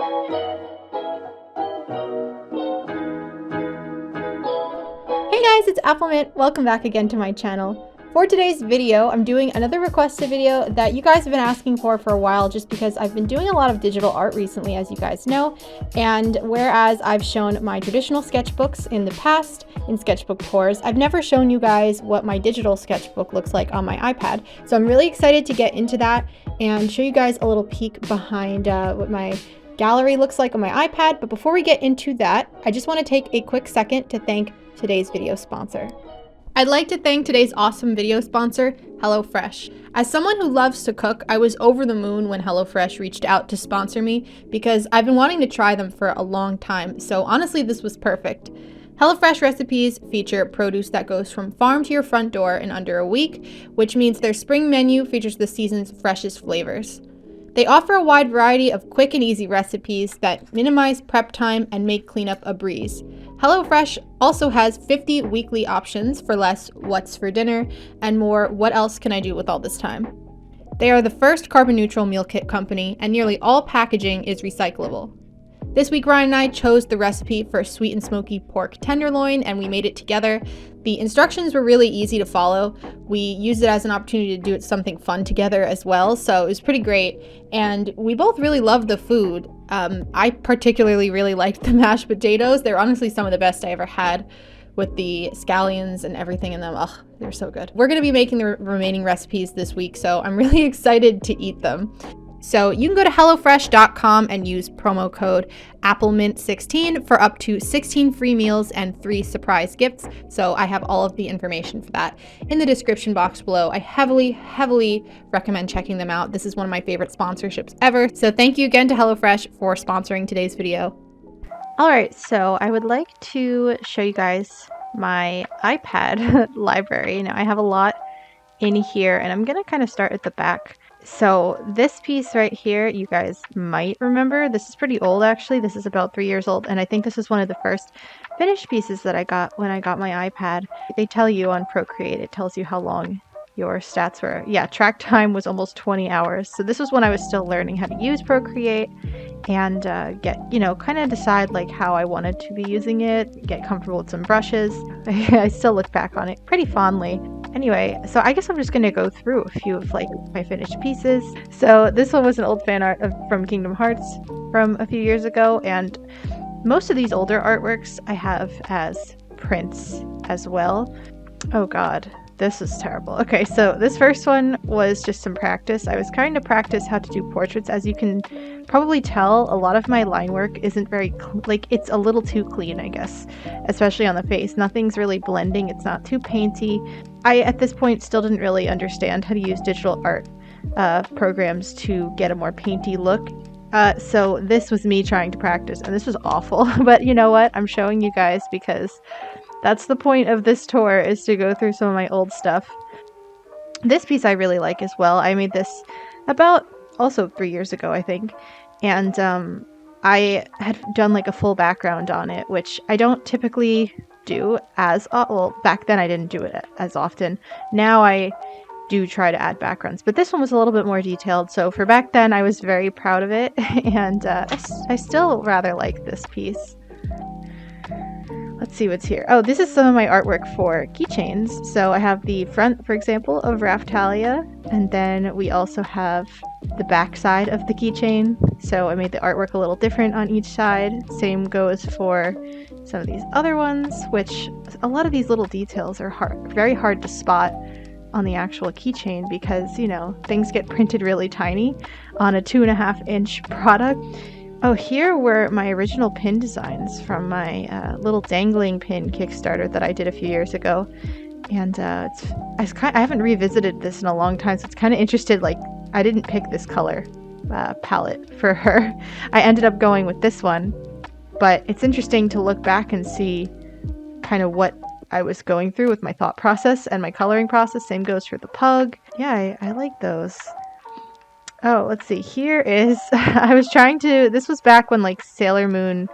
Hey guys, it's Appleminte. Welcome back again to my channel. For today's video, I'm doing another requested video that you guys have been asking for a while, just because I've been doing a lot of digital art recently, as you guys know. And whereas I've shown my traditional sketchbooks in the past in sketchbook tours, I've never shown you guys what my digital sketchbook looks like on my iPad. So I'm really excited to get into that and show you guys a little peek behind what my gallery looks like on my iPad. But before we get into that, I just want to take a quick second to thank today's video sponsor. I'd like to thank today's awesome video sponsor, HelloFresh. As someone who loves to cook, I was over the moon when HelloFresh reached out to sponsor me because I've been wanting to try them for a long time, so honestly this was perfect. HelloFresh recipes feature produce that goes from farm to your front door in under a week, which means their spring menu features the season's freshest flavors. They offer a wide variety of quick and easy recipes that minimize prep time and make cleanup a breeze. HelloFresh also has 50 weekly options for less what's for dinner and more what else can I do with all this time. They are the first carbon neutral meal kit company, and nearly all packaging is recyclable. This week Ryan and I chose the recipe for sweet and smoky pork tenderloin, and we made it together. The instructions were really easy to follow. We used it as an opportunity to do something fun together as well, so it was pretty great. And we both really loved the food. I particularly really liked the mashed potatoes. They're honestly some of the best I ever had, with the scallions and everything in them. Ugh, they're so good. We're gonna be making the remaining recipes this week, so I'm really excited to eat them. So you can go to HelloFresh.com and use promo code appleminte16 for up to 16 free meals and 3 surprise gifts. So I have all of the information for that in the description box below. I heavily recommend checking them out. This is one of my favorite sponsorships ever. So thank you again to HelloFresh for sponsoring today's video. All right, so I would like to show you guys my iPad library. Now I have a lot in here, and I'm gonna kind of start at the back. So this piece right here, you guys might remember. This is pretty old actually. This is about 3 years old, and I think this is one of the first finished pieces that I got when I got my iPad. They tell you on Procreate, it tells you how long your stats were. Yeah, track time was almost 20 hours. So this was when I was still learning how to use Procreate and kind of decide like how I wanted to be using it, get comfortable with some brushes. I still look back on it pretty fondly. Anyway, so I guess I'm just going to go through a few of like my finished pieces. So this one was an old fan art from Kingdom Hearts from a few years ago, and most of these older artworks I have as prints as well. Oh god, this is terrible. Okay, so this first one was just some practice. I was trying to practice how to do portraits. As you can probably tell, a lot of my line work isn't very it's a little too clean, I guess, especially on the face. Nothing's really blending. It's not too painty. I, at this point, still didn't really understand how to use digital art programs to get a more painty look. So this was me trying to practice, and this was awful. But you know what? I'm showing you guys because that's the point of this tour, is to go through some of my old stuff. This piece I really like as well. I made this about also 3 years ago, I think. And I had done like a full background on it, which I don't typically do as well. Back then I didn't do it as often. Now I do try to add backgrounds, but this one was a little bit more detailed. So for back then, I was very proud of it, and I still rather like this piece. Let's see what's here. Oh, this is some of my artwork for keychains. So I have the front, for example, of Raphtalia, and then we also have the back side of the keychain. So I made the artwork a little different on each side. Same goes for some of these other ones, which a lot of these little details are very hard to spot on the actual keychain because, you know, things get printed really tiny on a 2.5-inch product. Oh, here were my original pin designs from my little dangling pin Kickstarter that I did a few years ago. And I haven't revisited this in a long time, so it's kind of interested. Like, I didn't pick this color palette for her. I ended up going with this one. But it's interesting to look back and see kind of what I was going through with my thought process and my coloring process. Same goes for the pug. Yeah, I like those. Oh, let's see. Here is, I was trying to, this was back when like Sailor Moon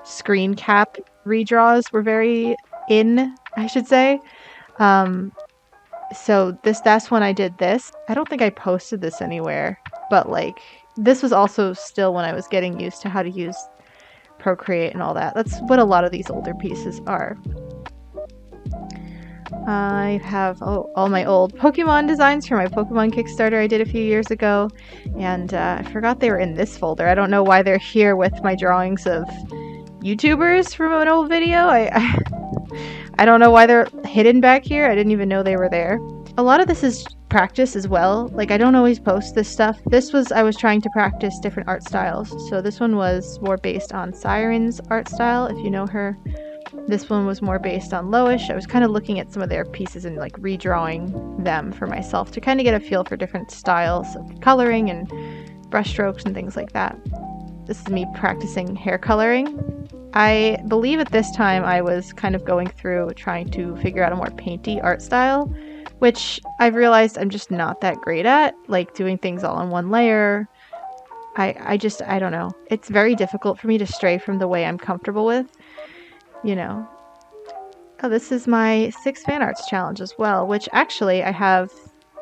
screen cap redraws were very in, I should say. So that's when I did this. I don't think I posted this anywhere, but like this was also still when I was getting used to how to use Procreate and all that. That's what a lot of these older pieces are. I have all my old Pokemon designs for my Pokemon Kickstarter I did a few years ago, and I forgot they were in this folder. I don't know why they're here with my drawings of YouTubers from an old video. I don't know why they're hidden back here. I didn't even know they were there. A lot of this is practice as well. Like, I don't always post this stuff. I was trying to practice different art styles. So this one was more based on Siren's art style, if you know her. This one was more based on Loish. I was kind of looking at some of their pieces and like redrawing them for myself to kind of get a feel for different styles of coloring and brushstrokes and things like that. This is me practicing hair coloring. I believe at this time I was kind of going through trying to figure out a more painty art style, which I've realized I'm just not that great at, like doing things all on one layer. I don't know. It's very difficult for me to stray from the way I'm comfortable with, you know. Oh, this is my 6 fan arts challenge as well, which actually I have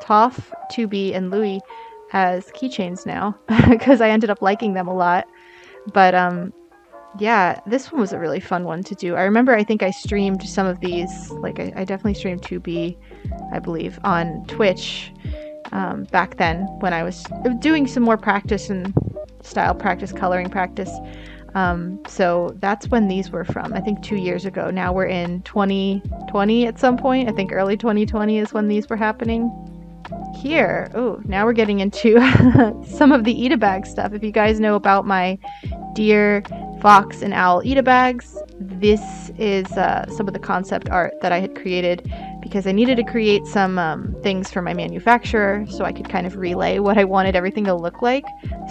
Toph, 2B, and Louie as keychains now because I ended up liking them a lot. But yeah, this one was a really fun one to do. I remember I think I streamed some of these, like I definitely streamed 2B, I believe, on Twitch back then when I was doing some more practice and style practice, coloring practice. So that's when these were from, I think 2 years ago. Now we're in 2020 at some point. I think early 2020 is when these were happening. Here, oh, now we're getting into some of the Ita bag stuff. If you guys know about my deer, fox, and owl Ita bags, this is some of the concept art that I had created because I needed to create some things for my manufacturer so I could kind of relay what I wanted everything to look like.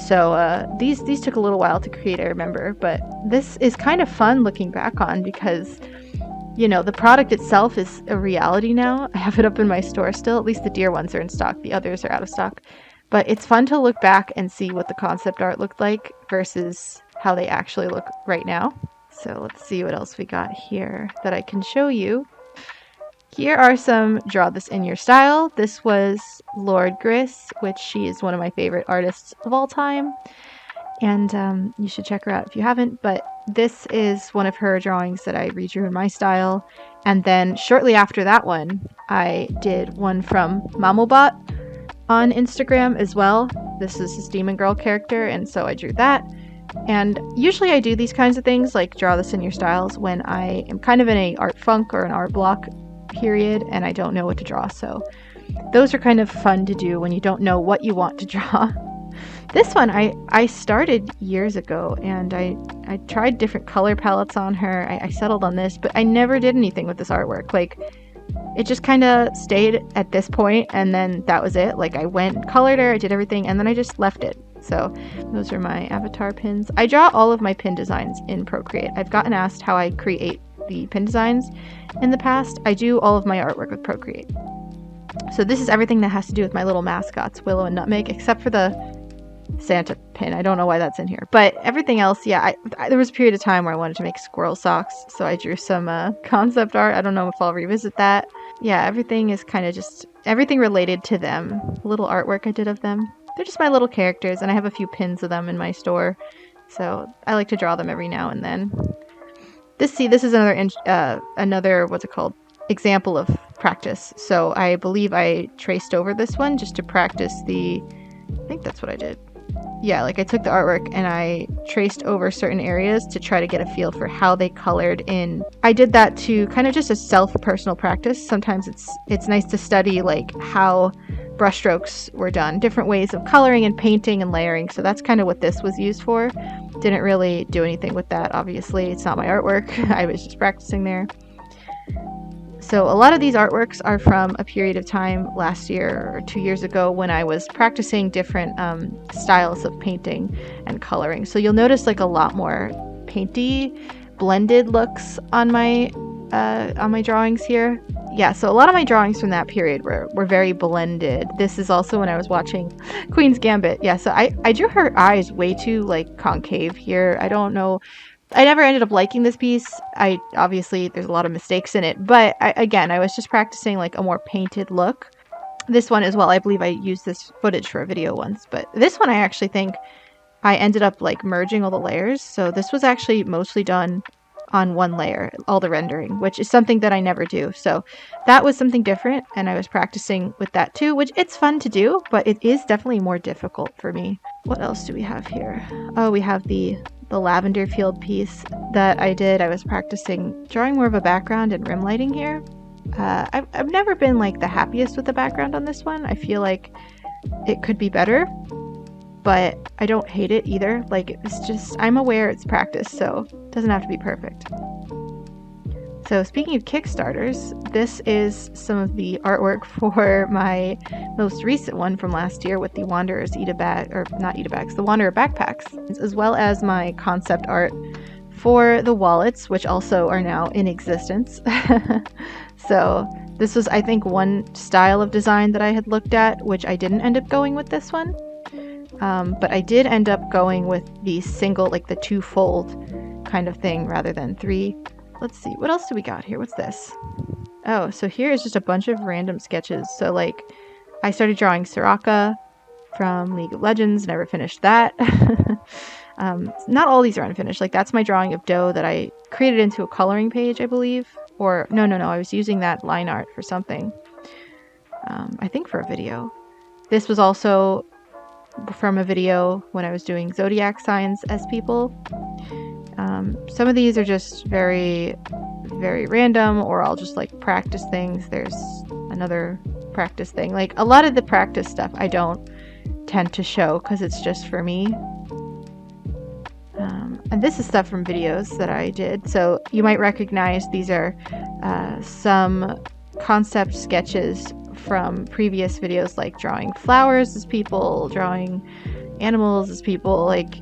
So these took a little while to create, I remember, but this is kind of fun looking back on because, you know, the product itself is a reality now. I have it up in my store still. At least the deer ones are in stock. The others are out of stock. But it's fun to look back and see what the concept art looked like versus how they actually look right now. So let's see what else we got here that I can show you. Here are some Draw This in Your Style. This was Lord Gris, which she is one of my favorite artists of all time. And you should check her out if you haven't. But this is one of her drawings that I redrew in my style. And then shortly after that one, I did one from Mamobot on Instagram as well. This is his Demon Girl character, and so I drew that. And usually I do these kinds of things, like Draw This in Your Styles, when I am kind of in a art funk or an art block period and I don't know what to draw. So those are kind of fun to do when you don't know what you want to draw. This one I started years ago, and I tried different color palettes on her. I settled on this, but I never did anything with this artwork. Like, it just kind of stayed at this point, and then that was it. Like, I went and colored her, I did everything, and then I just left it. So those are my avatar pins. I draw all of my pin designs in Procreate. I've gotten asked how I create the pin designs in the past. I do all of my artwork with Procreate. So this is everything that has to do with my little mascots, Willow and Nutmeg, except for the Santa pin. I don't know why that's in here, but everything else, yeah, there was a period of time where I wanted to make squirrel socks, so I drew some concept art. I don't know if I'll revisit that. Yeah, everything is kind of just everything related to them. Little artwork I did of them. They're just my little characters, and I have a few pins of them in my store, so I like to draw them every now and then. This is another what's it called, example of practice. So I believe I traced over this one just to practice I think that's what I did. Yeah, like I took the artwork and I traced over certain areas to try to get a feel for how they colored in. I did that to kind of just a personal practice. Sometimes it's nice to study like how brushstrokes were done, different ways of coloring and painting and layering. So that's kind of what this was used for. Didn't really do anything with that, obviously. It's not my artwork. I was just practicing there. So a lot of these artworks are from a period of time last year or 2 years ago when I was practicing different styles of painting and coloring. So you'll notice like a lot more painty, blended looks on my drawings here. Yeah, so a lot of my drawings from that period were very blended. This is also when I was watching Queen's Gambit. Yeah, so I drew her eyes way too like concave here. I don't know. I never ended up liking this piece. Obviously there's a lot of mistakes in it, but I was just practicing like a more painted look. this one as well. I believe I used this footage for a video once, but this one I actually think I ended up like merging all the layers. So this was actually mostly done on one layer, all the rendering, which is something that I never do. So that was something different, and I was practicing with that too, which it's fun to do, but it is definitely more difficult for me. What else do we have here? Oh, we have the lavender field piece that I did. I was practicing drawing more of a background and rim lighting here. I've never been like the happiest with the background on this one. I feel like it could be better, but I don't hate it either. Like, it's just, I'm aware it's practice, so it doesn't have to be perfect. So speaking of Kickstarters, this is some of the artwork for my most recent one from last year with the Wanderers the Wanderer backpacks, as well as my concept art for the wallets, which also are now in existence. So this was, I think, one style of design that I had looked at, which I didn't end up going with this one. But I did end up going with the single, like the two-fold kind of thing rather than three. Let's see, what else do we got here? What's this? Oh, so here is just a bunch of random sketches. So like, I started drawing Soraka from League of Legends, never finished that. Not all these are unfinished. Like, that's my drawing of Doe that I created into a coloring page, I believe. Or, no, I was using that line art for something. I think for a video. This was also from a video when I was doing zodiac signs as people. Some of these are just very, very random, or I'll just like practice things. There's another practice thing. Like, a lot of the practice stuff I don't tend to show because it's just for me. And this is stuff from videos that I did. So you might recognize these are some concept sketches from previous videos, like drawing flowers as people, drawing animals as people. Like,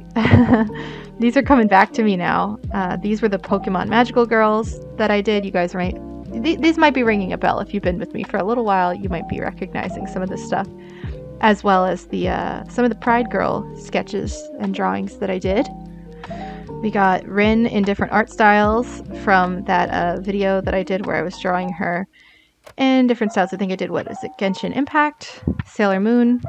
these are coming back to me now. These were the Pokemon Magical Girls that I did. You guys might, these might be ringing a bell. If you've been with me for a little while, you might be recognizing some of this stuff, as well as the some of the Pride Girl sketches and drawings that I did. We got Rin in different art styles from that video that I did where I was drawing her in different styles. I think I did, what is it, Genshin Impact, Sailor Moon,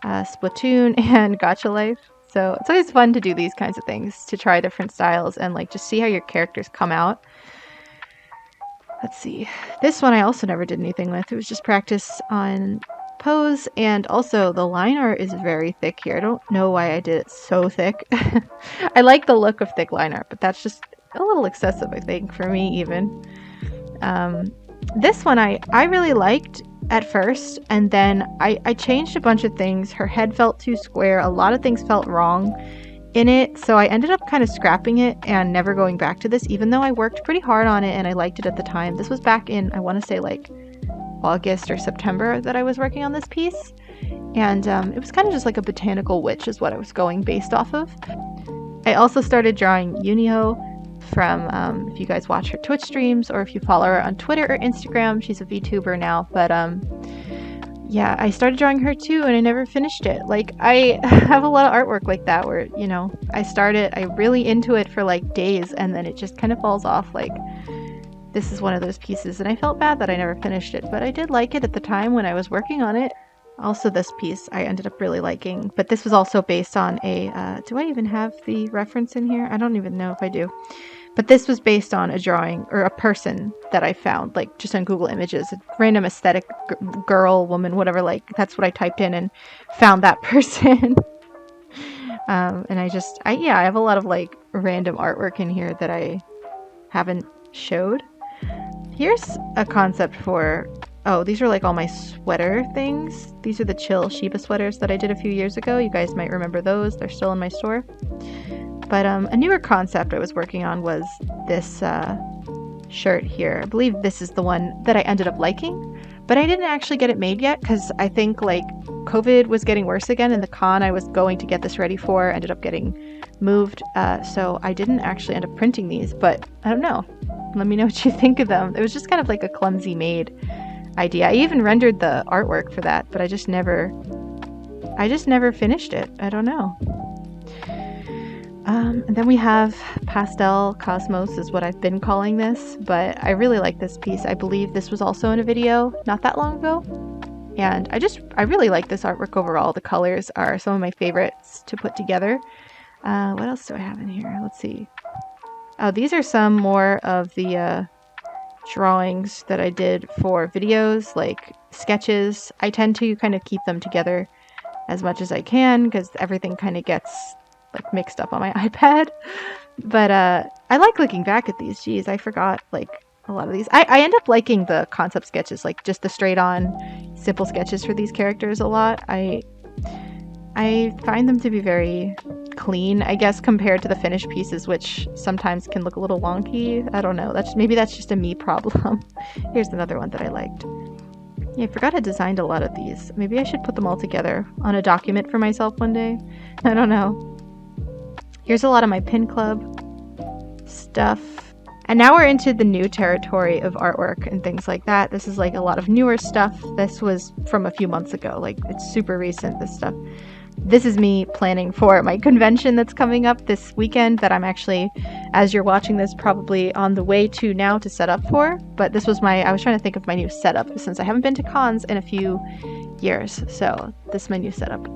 Splatoon, and Gacha Life. So it's always fun to do these kinds of things, to try different styles and like just see how your characters come out. Let's see. This one I also never did anything with. It was just practice on pose, and also the line art is very thick here. I don't know why I did it so thick. I like the look of thick line art, but that's just a little excessive, I think, for me even. This one I really liked at first, and then I changed a bunch of things. Her head felt too square. A lot of things felt wrong in it, so I ended up kind of scrapping it and never going back to this, even though I worked pretty hard on it and I liked it at the time. This was back in, I want to say, like August or September that I was working on this piece, and it was kind of just like a botanical witch is what I was going based off of. I also started drawing Yunio from, if you guys watch her Twitch streams, or if you follow her on Twitter or Instagram. She's a VTuber now, but yeah, I started drawing her too, and I never finished it. Like, I have a lot of artwork like that where, you know, I start it, I'm really into it for like days, and then it just kind of falls off. Like, this is one of those pieces, and I felt bad that I never finished it, but I did like it at the time when I was working on it. Also, this piece I ended up really liking, but this was also based on a, do I even have the reference in here? I don't even know if I do. But this was based on a drawing, or a person that I found, like, just on Google Images. A random aesthetic girl, woman, whatever, like, that's what I typed in and found that person. And I have a lot of, like, random artwork in here that I haven't showed. Here's a concept for, oh, these are like all my sweater things. These are the Chill Shiba sweaters that I did a few years ago. You guys might remember those. They're still in my store. But a newer concept I was working on was this shirt here. I believe this is the one that I ended up liking, but I didn't actually get it made yet because I think like COVID was getting worse again, and the con I was going to get this ready for ended up getting moved. So I didn't actually end up printing these, but I don't know. Let me know what you think of them. It was just kind of like a clumsy made idea. I even rendered the artwork for that, but I just never finished it. I don't know. And then we have Pastel Cosmos is what I've been calling this, but I really like this piece. I believe this was also in a video not that long ago. And I really like this artwork overall. The colors are some of my favorites to put together. What else do I have in here? Let's see. Oh, these are some more of the drawings that I did for videos, like sketches. I tend to kind of keep them together as much as I can because everything kind of gets like mixed up on my iPad. But I like looking back at these. Geez, I forgot like a lot of these. I end up liking the concept sketches, like just the straight on simple sketches for these characters a lot. I find them to be very clean, I guess, compared to the finished pieces, which sometimes can look a little wonky. I don't know. Maybe that's just a me problem. Here's another one that I liked. Yeah, I forgot I designed a lot of these. Maybe I should put them all together on a document for myself one day. I don't know. Here's a lot of my pin club stuff. And now we're into the new territory of artwork and things like that. This is like a lot of newer stuff. This was from a few months ago. Like, it's super recent, this stuff. This is me planning for my convention that's coming up this weekend that I'm actually, as you're watching this, probably on the way to now to set up for. But this was I was trying to think of my new setup since I haven't been to cons in a few years. So this is my new setup.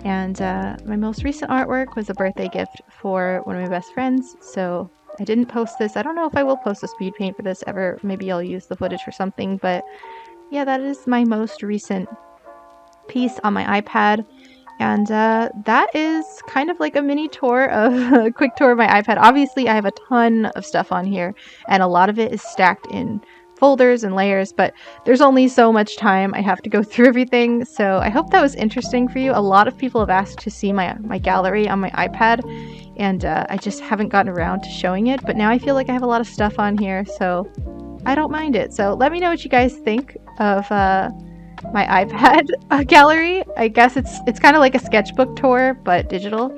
And my most recent artwork was a birthday gift for one of my best friends. So I didn't post this. I don't know if I will post a speed paint for this ever. Maybe I'll use the footage for something. But yeah, that is my most recent piece on my iPad. And that is kind of like a mini tour of a quick tour of my iPad. Obviously, I have a ton of stuff on here, and a lot of it is stacked in folders and layers, but there's only so much time I have to go through everything. So I hope that was interesting for you. A lot of people have asked to see my gallery on my iPad, and I just haven't gotten around to showing it. But now I feel like I have a lot of stuff on here, so I don't mind it. So let me know what you guys think of my iPad gallery. I guess it's kind of like a sketchbook tour, but digital.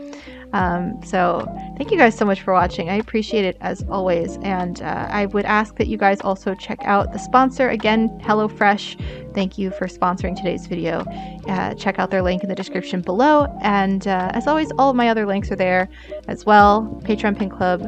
So thank you guys so much for watching. I appreciate it as always. And I would ask that you guys also check out the sponsor. Again, HelloFresh. Thank you for sponsoring today's video. Check out their link in the description below. And as always, all of my other links are there as well. Patreon Pin Club,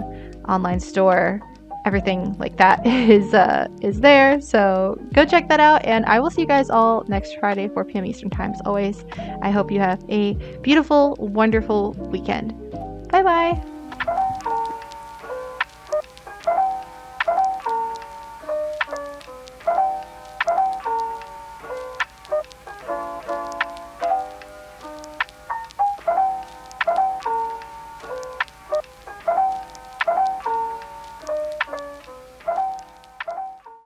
online store, everything like that is there, so go check that out, and I will see you guys all next Friday, 4 p.m. Eastern Time. As always, I hope you have a beautiful, wonderful weekend. Bye bye.